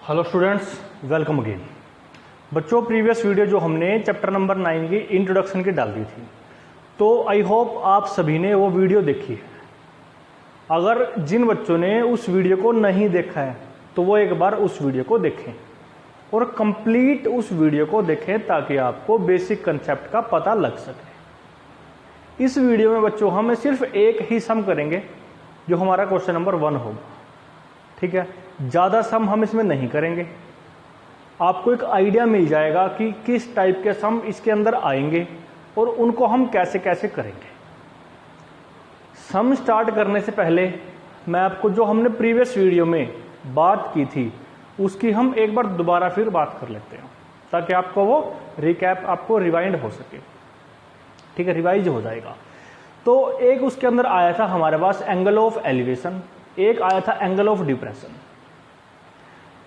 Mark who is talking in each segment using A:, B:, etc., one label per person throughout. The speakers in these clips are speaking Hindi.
A: Hello students, welcome again. बच्चों, प्रीवियस वीडियो जो हमने चैप्टर नंबर 9 की इंट्रोडक्शन की डाल दी थी, तो आई होप आप सभी ने वो वीडियो देखी है। अगर जिन बच्चों ने उस वीडियो को नहीं देखा है तो वो एक बार उस वीडियो को देखें और कंप्लीट उस वीडियो को देखें ताकि आपको बेसिक कंसेप्ट का पता लग सके। इस वीडियो में बच्चों हम सिर्फ एक ही सम करेंगे जो हमारा क्वेश्चन नंबर 1 होगा, ठीक है। ज़्यादा सम हम इसमें नहीं करेंगे। आपको एक आइडिया मिल जाएगा कि किस टाइप के सम इसके अंदर आएंगे और उनको हम कैसे कैसे करेंगे। सम स्टार्ट करने से पहले मैं आपको जो हमने प्रीवियस वीडियो में बात की थी उसकी हम एक बार दोबारा फिर बात कर लेते हैं ताकि आपको वो रिकैप आपको रिवाइंड हो सके, ठीक है, रिवाइज हो जाएगा। तो एक उसके अंदर आया था हमारे पास एंगल ऑफ एलिवेशन, एक आया था एंगल ऑफ डिप्रेशन,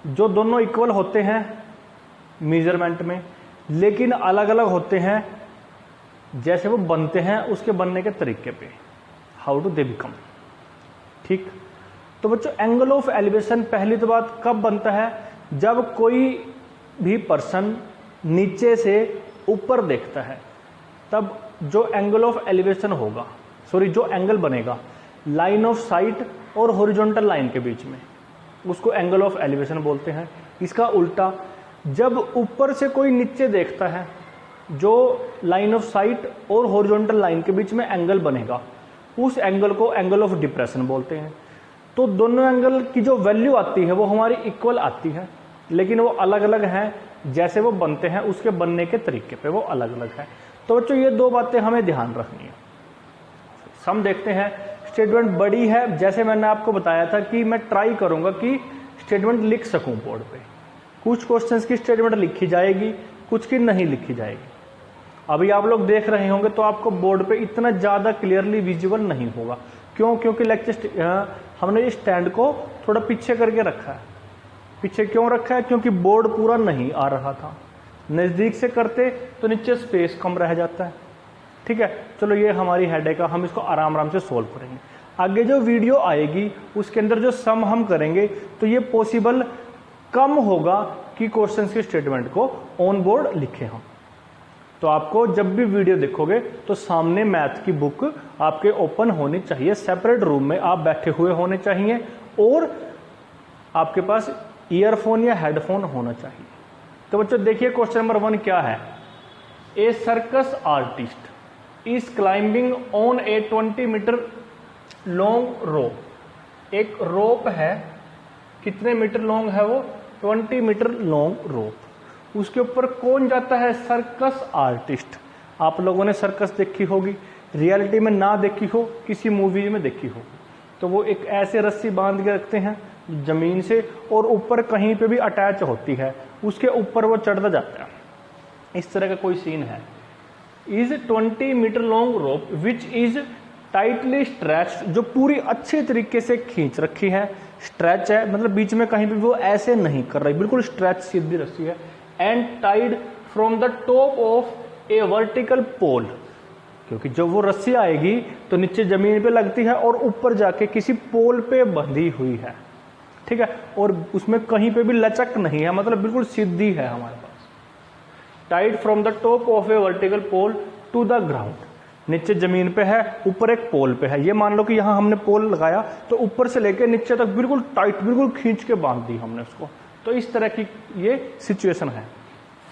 A: जो दोनों इक्वल होते हैं मेजरमेंट में, लेकिन अलग अलग होते हैं जैसे वो बनते हैं उसके बनने के तरीके पे, हाउ डू दे बिकम, ठीक। तो बच्चों, एंगल ऑफ एलिवेशन पहली तो बात कब बनता है, जब कोई भी पर्सन नीचे से ऊपर देखता है तब जो एंगल ऑफ एलिवेशन होगा, जो एंगल बनेगा लाइन ऑफ साइट और हॉरिजॉन्टल लाइन के बीच में, उसको एंगल ऑफ एलिवेशन बोलते हैं। इसका उल्टा, जब ऊपर से कोई नीचे देखता है, जो लाइन ऑफ साइट और हॉरिजॉन्टल लाइन के बीच में एंगल बनेगा, उस एंगल को एंगल ऑफ डिप्रेशन बोलते हैं। तो दोनों एंगल की जो वैल्यू आती है वो हमारी इक्वल आती है, लेकिन वो अलग अलग हैं, जैसे वो बनते हैं उसके बनने के तरीके पे वो अलग अलग है। तो बच्चों, ये दो बातें हमें ध्यान रखनी है। सम देखते हैं, स्टेटमेंट बड़ी है, जैसे मैंने आपको बताया था कि मैं ट्राई करूंगा कि स्टेटमेंट लिख सकूं बोर्ड पे। कुछ क्वेश्चंस की स्टेटमेंट लिखी जाएगी, कुछ की नहीं लिखी जाएगी। अभी आप लोग देख रहे होंगे तो आपको बोर्ड पे इतना ज्यादा क्लियरली विजुअल नहीं होगा। क्यों? क्योंकि लेक्चर हमने इस स्टैंड को थोड़ा पीछे करके रखा है। पीछे क्यों रखा है? क्योंकि बोर्ड पूरा नहीं आ रहा था। नजदीक से करते तो नीचे स्पेस कम रह जाता है, ठीक है। चलो, ये हमारी हेडेक है, हम इसको आराम आराम से सोल्व करेंगे। आगे जो वीडियो आएगी उसके अंदर जो सम हम करेंगे तो ये पॉसिबल कम होगा कि क्वेश्चंस की स्टेटमेंट को ऑन बोर्ड लिखे हम। तो आपको जब भी वीडियो देखोगे तो सामने मैथ की बुक आपके ओपन होनी चाहिए, सेपरेट रूम में आप बैठे हुए होने चाहिए और आपके पास ईयरफोन या हेडफोन होना चाहिए। तो बच्चों देखिए, क्वेश्चन नंबर 1 क्या है। A circus artist is climbing on a 20 metre long rope. एक रोप है, कितने मीटर लॉन्ग है वो? 20 मीटर लॉन्ग रोप। उसके ऊपर कौन जाता है? Circus artist. आप लोगों ने सर्कस देखी होगी, रियलिटी में ना देखी हो, किसी मूवी में देखी हो। तो वो एक ऐसे रस्सी बांध के रखते हैं जमीन से और ऊपर कहीं पे भी अटैच होती है, उसके ऊपर वो चढ़ता जाता है। इस तरह का कोई सीन है। Is 20 metre long rope which is tightly stretched, जो पूरी अच्छे तरीके से खींच रखी है। स्ट्रेच है मतलब बीच में कहीं भी वो ऐसे नहीं कर रही, बिल्कुल स्ट्रेच सीधी रस्सी है। And tied from the top of a vertical pole, क्योंकि जब वो रस्सी आएगी तो नीचे जमीन पे लगती है और ऊपर जाके किसी पोल पे बंधी हुई है, ठीक है। और उसमें कहीं पे भी लचक नहीं है, मतलब बिल्कुल सीधी है हमारे पास। Tied from the top of a vertical pole to the ground, नीचे जमीन पे है, ऊपर एक पोल पे है। ये मान लो कि यहां हमने पोल लगाया तो ऊपर से लेकर नीचे तक बिल्कुल टाइट, बिल्कुल खींच के बांध दी हमने उसको। तो इस तरह की ये सिचुएशन है।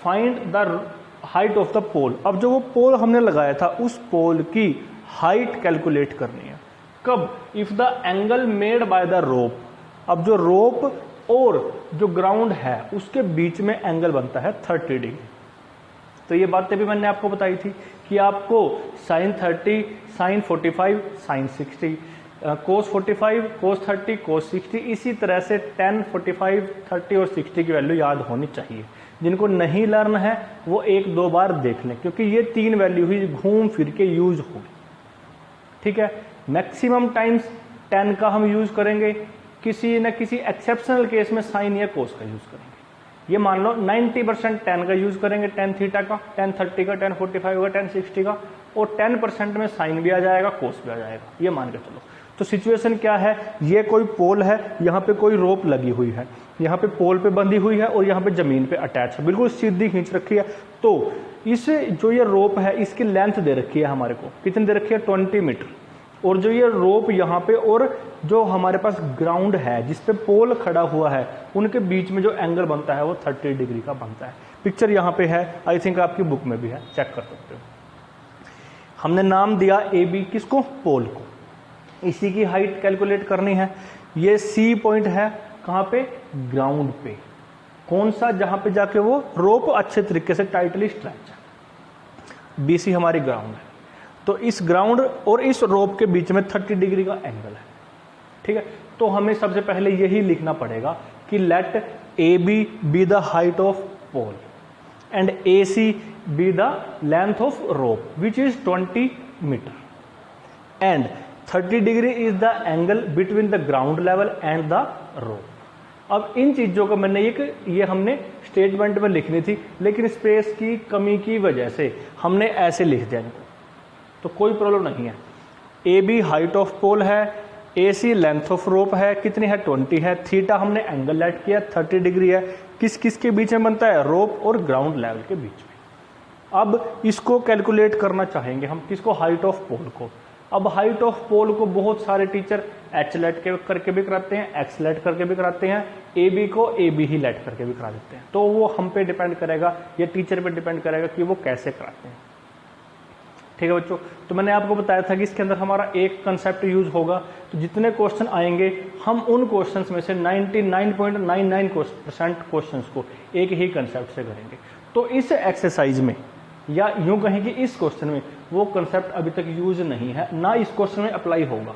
A: Find the height of the pole. अब जो वो पोल हमने लगाया था उस पोल की हाइट कैलकुलेट करनी है। कब? If the angle made by the rope. अब जो रोप और जो ग्राउंड है उसके बीच में एंगल बनता है 30 डिग्री। तो ये बातें भी मैंने आपको बताई थी कि आपको sin 30, sin 45, sin 60, cos 45, cos 30, cos 60, इसी तरह से 10, 45, 30 और 60 की वैल्यू याद होनी चाहिए। जिनको नहीं लर्न है वो 1-2 बार देख लें, क्योंकि ये 3 वैल्यू ही घूम फिर के यूज होगी, ठीक है। मैक्सिमम टाइम्स 10 का हम यूज करेंगे, किसी न किसी एक्सेप्शनल केस में साइन या कोस का यूज करेंगे। ये मान लो 90% 10 का यूज करेंगे, 10 थीटा का, 10 30 का, 10 45 का, 10 60 का, और 10% में साइन भी आ जाएगा, कोस भी आ जाएगा, ये मान के चलो। तो सिचुएशन क्या है, ये कोई पोल है, यहाँ पे कोई रोप लगी हुई है, यहाँ पे पोल पे बंधी हुई है और यहाँ पे जमीन पे अटैच है, बिल्कुल सीधी खींच रखी है। तो इस जो ये रोप है इसकी लेंथ दे रखी है हमारे को, कितनी दे रखी है 20 मीटर। और जो ये रोप यहाँ पे और जो हमारे पास ग्राउंड है जिस पे पोल खड़ा हुआ है उनके बीच में जो एंगल बनता है वो 30 डिग्री का बनता है। पिक्चर यहाँ पे है, आई थिंक आपकी बुक में भी है, चेक कर सकते हो। हमने नाम दिया ए बी, किसको? पोल को। इसी की हाइट कैलकुलेट करनी है। ये सी पॉइंट है कहाँ पे? ग्राउंड पे। कौन सा? जहां पे जाके वो रोप अच्छे तरीके से टाइटली स्ट्रेच है। बीसी हमारी ग्राउंड है। तो इस ग्राउंड और इस रोप के बीच में 30 डिग्री का एंगल है, ठीक है। तो हमें सबसे पहले यही लिखना पड़ेगा कि let A B the height of pole and A C be the length of rope which is 20 metre and 30 degree is the angle between the ground level and the rope. अब इन चीजों को मैंने ये हमने स्टेटमेंट में लिखनी थी, लेकिन स्पेस की कमी की वजह से हमने ऐसे लिख दिया इनको, तो कोई प्रॉब्लम नहीं है। ए बी हाइट ऑफ पोल है, ए सी लेंथ ऑफ रोप है, कितनी है 20 है, थीटा हमने एंगल लेट किया 30 डिग्री है। किस किस के बीच में बनता है? रोप और ग्राउंड लेवल के बीच में। अब इसको कैलकुलेट करना चाहेंगे हम, किसको? हाइट ऑफ पोल को। अब हाइट ऑफ पोल को बहुत सारे टीचर एच लेट करके भी कराते हैं, एक्स लेट करके भी कराते हैं, ए बी को ए बी ही लेट करके भी करा देते हैं। तो वो हम पे डिपेंड करेगा या टीचर पे डिपेंड करेगा कि वो कैसे कराते हैं, ठीक है बच्चों। तो मैंने आपको बताया था कि इसके अंदर हमारा एक कंसेप्ट यूज होगा। तो जितने क्वेश्चन आएंगे हम उन क्वेश्चंस में से 99.99% क्वेश्चंस को एक ही कंसेप्ट से करेंगे। तो इस एक्सरसाइज में या यूं कहें कि इस क्वेश्चन में वो कंसेप्ट अभी तक यूज नहीं है, ना इस क्वेश्चन में अप्लाई होगा,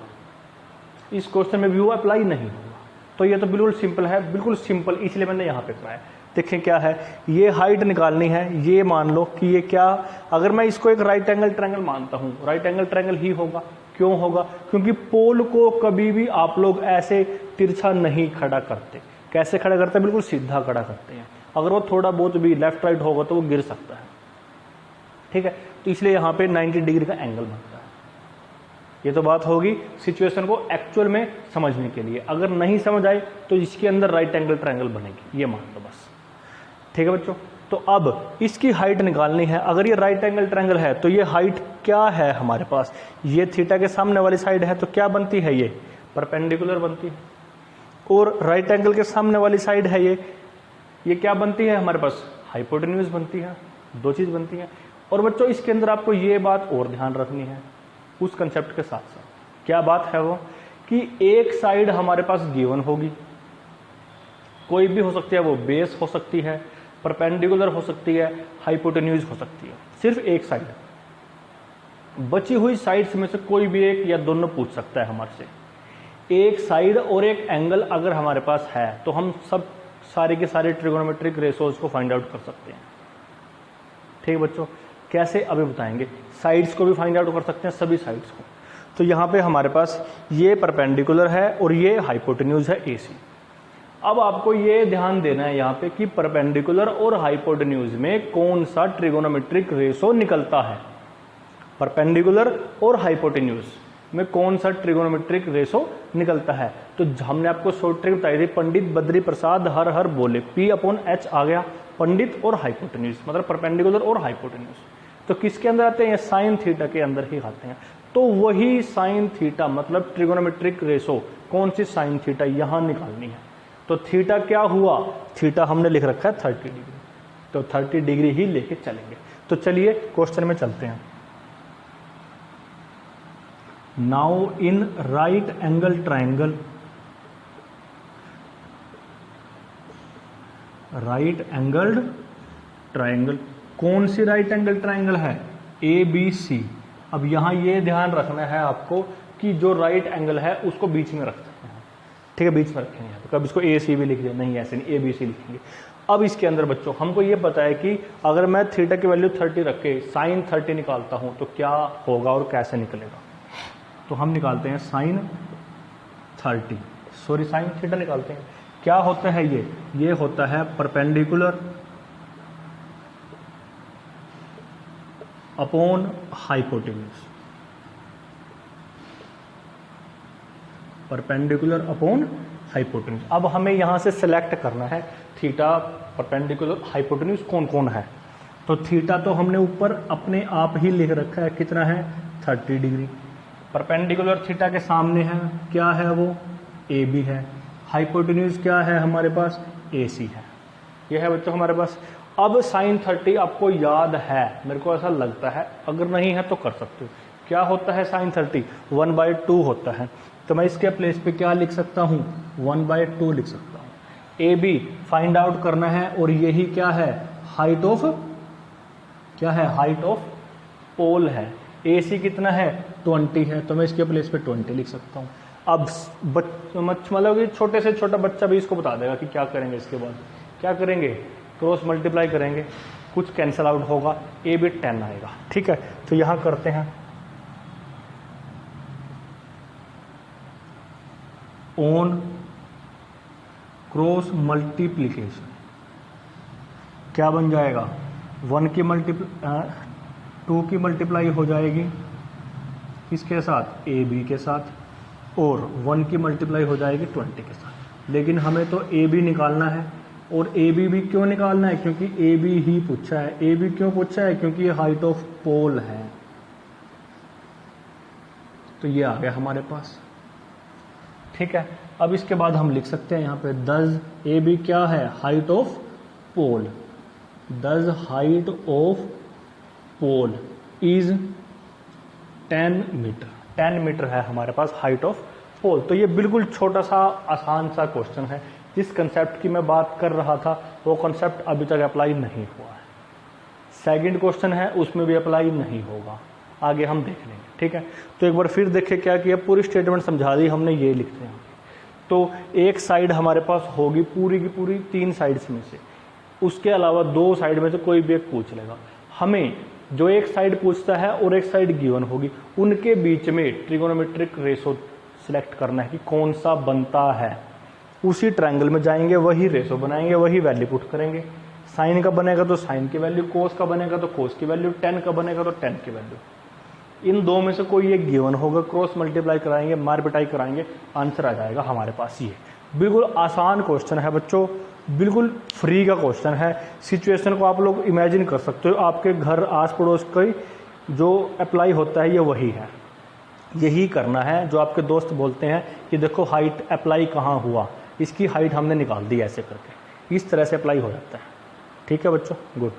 A: इस क्वेश्चन में भी वो अप्लाई नहीं होगा। तो ये तो बिल्कुल सिंपल है, बिल्कुल सिंपल, इसलिए मैंने यहाँ पे कराया। देखें क्या है, ये हाइट निकालनी है। ये मान लो कि ये क्या, अगर मैं इसको एक राइट एंगल ट्रायंगल मानता हूं, राइट एंगल ट्रायंगल ही होगा। क्यों होगा? क्योंकि पोल को कभी भी आप लोग ऐसे तिरछा नहीं खड़ा करते। कैसे खड़ा करते हैं? बिल्कुल सीधा खड़ा करते हैं। अगर वो थोड़ा बहुत भी लेफ्ट राइट होगा तो वो गिर सकता है, ठीक है। तो इसलिए यहाँ पे 90 डिग्री का एंगल बनता है। ये तो बात होगी सिचुएशन को एक्चुअल में समझने के लिए। अगर नहीं समझ आए तो इसके अंदर राइट एंगल ट्रायंगल बनेगी, ये मान लो बस, ठीक है बच्चों। तो अब इसकी हाइट निकालनी है। अगर ये राइट एंगल ट्रायंगल है तो ये हाइट क्या है हमारे पास? ये थीटा के सामने वाली साइड है तो क्या बनती है? ये परपेंडिकुलर बनती है। और राइट एंगल के सामने वाली साइड है ये क्या बनती है हमारे पास? हाइपोटेन्यूज बनती है। दो चीज बनती है। और बच्चों इसके अंदर आपको ये बात और ध्यान रखनी है उस कंसेप्ट के साथ साथ। क्या बात है वो? कि एक साइड हमारे पास गिवन होगी, कोई भी हो सकती है, वो बेस हो सकती है, परपेंडिकुलर हो सकती है, हाइपोटेन्यूज हो सकती है। सिर्फ एक साइड, बची हुई साइड्स में से कोई भी एक या दोनों पूछ सकता है हमारे से। एक साइड और एक एंगल अगर हमारे पास है तो हम सब सारे के सारे ट्रिगोनोमेट्रिक रेशोज को फाइंड आउट कर सकते हैं, ठीक है बच्चों। कैसे? अभी बताएंगे। साइड्स को भी फाइंड आउट कर सकते हैं, सभी साइड्स को। तो यहाँ पे हमारे पास ये परपेंडिकुलर है और ये हाइपोटेन्यूज है AC। अब आपको ये ध्यान देना है यहाँ पे कि परपेंडिकुलर और हाइपोटेन्यूज में कौन सा ट्रिगोनोमेट्रिक रेशो निकलता है। परपेंडिकुलर और हाइपोटेन्यूज में कौन सा ट्रिगोनोमेट्रिक रेशो निकलता है। तो हमने आपको शॉर्ट ट्रिक बताई थी, पंडित बद्री प्रसाद हर हर बोले, P/H आ गया। पंडित और हाइपोटेन्यूज मतलब परपेंडिकुलर और हाइपोटेन्यूज तो किसके अंदर आते हैं? साइन थीटा के अंदर ही आते हैं। तो वही साइन थीटा मतलब ट्रिगोनोमेट्रिक रेशो, कौन सी? साइन थीटा, यहां निकालनी है। तो थीटा क्या हुआ? थीटा हमने लिख रखा है 30 डिग्री, तो 30 डिग्री ही लेके चलेंगे। तो चलिए क्वेश्चन में चलते हैं। Now in right angle triangle, right angled triangle, कौन सी राइट एंगल ट्रायंगल है? ABC। अब यहां ये ध्यान रखना है आपको कि जो राइट एंगल है उसको बीच में रखते हैं, ठीक है, बीच में रखेंगे। यहाँ पे कब इसको AC भी लिख दिया, नहीं ऐसे नहीं, ABC लिखेंगे। अब इसके अंदर बच्चों हमको ये पता है कि अगर मैं थीटा की वैल्यू 30 रख के साइन 30 निकालता हूं तो क्या होगा और कैसे निकलेगा। तो हम निकालते हैं साइन 30, सॉरी साइन थीटा निकालते हैं। क्या होता है ये होता है perpendicular upon hypotenuse, perpendicular upon hypotenuse. अब हमें यहाँ से सेलेक्ट करना है थीटा, परपेंडिकुलर, हाइपोटेन्यूज कौन कौन है। तो थीटा तो हमने ऊपर अपने आप ही लिख रखा है, कितना है 30 डिग्री। परपेंडिकुलर थीटा के सामने है, क्या है वो, ए बी है। हाइपोटेन्यूज क्या है हमारे पास, ए सी है। ये है बच्चों हमारे पास। अब साइन 30 आपको याद है, मेरे को ऐसा लगता है, अगर नहीं है तो कर सकते हो। क्या होता है साइन 30, 1/2 होता है। तो मैं इसके प्लेस पे क्या लिख सकता हूँ, 1/2 लिख सकता हूँ। ए बी फाइंड आउट करना है, और यही क्या है, हाइट ऑफ, क्या है, हाइट ऑफ पोल है। ए सी कितना है, 20 है, तो मैं इसके प्लेस पे 20 लिख सकता हूँ। अब मतलब कि छोटे से छोटा बच्चा भी इसको बता देगा कि क्या करेंगे। इसके बाद क्या करेंगे, क्रॉस मल्टीप्लाई करेंगे, कुछ कैंसिल आउट होगा, ए बी 10 आएगा। ठीक है, तो यहां करते हैं ऑन क्रॉस मल्टीप्लीकेशन, क्या बन जाएगा, 2 की मल्टीप्लाई हो जाएगी किसके साथ, ए बी के साथ, और 1 की मल्टीप्लाई हो जाएगी 20 के साथ। लेकिन हमें तो ए बी निकालना है, और ए बी भी क्यों निकालना है, क्योंकि ए बी ही पूछा है। ए बी क्यों पूछा है, क्योंकि ये हाइट ऑफ पोल है। तो ये आ गया हमारे पास। ठीक है, अब इसके बाद हम लिख सकते हैं यहाँ पे, दस ए बी क्या है, height of pole, this height of pole is 10 metre. 10 metre है हमारे पास हाइट ऑफ पोल। तो ये बिल्कुल छोटा सा आसान सा क्वेश्चन है। जिस कंसेप्ट की मैं बात कर रहा था वो कंसेप्ट अभी तक अप्लाई नहीं हुआ है। सेकंड क्वेश्चन है, उसमें भी अप्लाई नहीं होगा, आगे हम देख लेंगे। ठीक है, तो एक बार फिर देखें क्या किया, पूरी स्टेटमेंट समझा दी हमने, ये लिखते हैं। तो एक साइड हमारे पास होगी पूरी की पूरी 3 साइड्स में से, उसके अलावा 2 साइड में से कोई भी एक पूछ लेगा। हमें जो एक साइड पूछता है और एक साइड गिवन होगी, उनके बीच में ट्रिगोनोमेट्रिक रेशो सिलेक्ट करना है कि कौन सा बनता है। उसी ट्रायंगल में जाएंगे, वही रेशो बनाएंगे, वही वैल्यू पुट करेंगे। साइन का बनेगा तो साइन की वैल्यू, कोस का बनेगा तो कोस की वैल्यू, टेन का बनेगा तो टेन की वैल्यू। इन 2 में से कोई एक गिवन होगा, क्रॉस मल्टीप्लाई कराएंगे, मार पिटाई कराएंगे, आंसर आ जाएगा हमारे पास। ये बिल्कुल आसान क्वेश्चन है बच्चों, बिल्कुल फ्री का क्वेश्चन है। सिचुएशन को आप लोग इमेजिन कर सकते हो, आपके घर आस पड़ोस का जो अप्लाई होता है ये वही है। यही करना है जो आपके दोस्त बोलते हैं कि देखो हाइट अप्लाई कहाँ हुआ, इसकी हाइट हमने निकाल दी ऐसे करके, इस तरह से अप्लाई हो जाता है। ठीक है बच्चों, गुड।